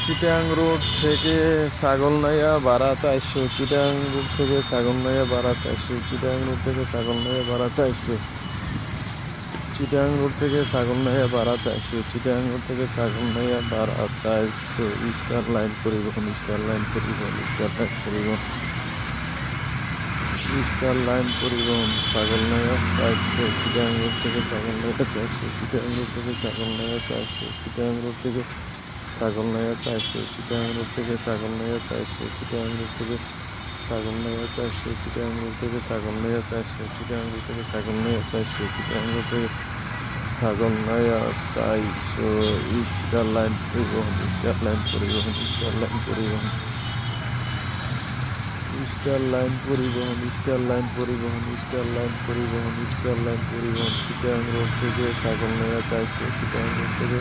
Chittagong road থেকে ছাগলনাইয়া ভাড়া 400, Chittagong road থেকে ছাগলনাইয়া ভাড়া 400, চিটাং রোড থেকে ছাগলনাইয়া ভাড়া 400, চিটাং রোড থেকে ছাগলনাইয়া ভাড়া 400, চিটাং রোড থেকে ছাগলনাইয়া ভাড়া 400, ইস্টার লাইন পরিবহন, ইস্টার লাইন পরিবহন, ইস্টার লাইন পরিবহন, ইস্টার লাইন পরিবহন, ছাগলনাইয়া 400, চিটাং রোড থেকে ছাগলনাইয়া 400, চিটাং রোড থেকে ছাগলনাইয়া 400, চিটাং রোড থেকে ছাগলনাইয়া 400, চিটাং রোড থেকে ছাগলনাইয়া 400, চিটাং রোড থেকে ছাগলনাইয়া 400, চিটাং রোড থেকে ছাগলনাইয়া 400, চিটাং রোড থেকে ছাগলনাইয়া 400, চিটাং রোড থেকে ছাগলনাইয়া 400, ইস্টার লাইন পরিবহন, ইস্টার লাইন পরিবহন, ইস্টার লাইন পরিবহন, ইস্টার লাইন পরিবহন, ইস্টার লাইন পরিবহন, ইস্টার লাইন পরিবহন, ইস্টার লাইন পরিবহন, চিটাং রোড থেকে ছাগলনাইয়া 400, চিটাং রোড থেকে